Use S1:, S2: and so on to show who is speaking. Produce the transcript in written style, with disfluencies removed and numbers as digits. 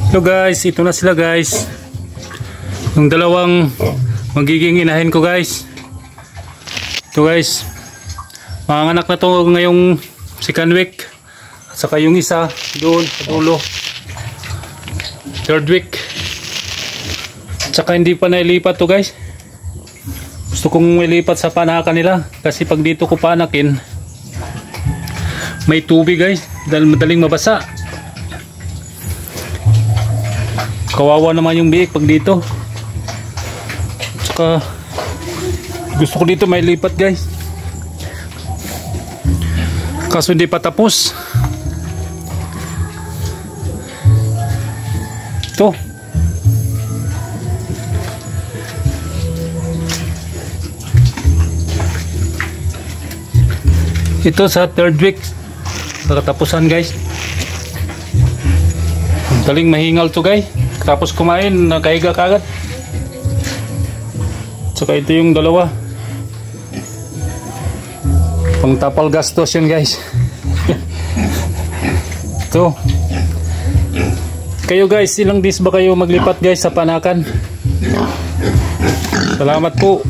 S1: Hello guys, ito na sila guys. Yung dalawang magiging inahin ko guys. Ito guys, manganak na to ngayong second week. At saka yung isa doon sa dulo, third week. At saka hindi pa nailipat to guys. Gusto kong ilipat sa panakan nila kasi pag dito ko panakin may tubig guys, dahil madaling mabasa. Kawawa naman yung biik pag dito. Saka gusto ko dito may lipat guys, kaso hindi pa tapos. Ito sa third week katapusan guys. Daling mahingal to guys, tapos kumain nakahiga kagad. Saka ito yung dalawa, pang tapal gastos yun guys. Ito kayo guys, ilang days ba kayo maglipat guys sa panakan? Salamat po.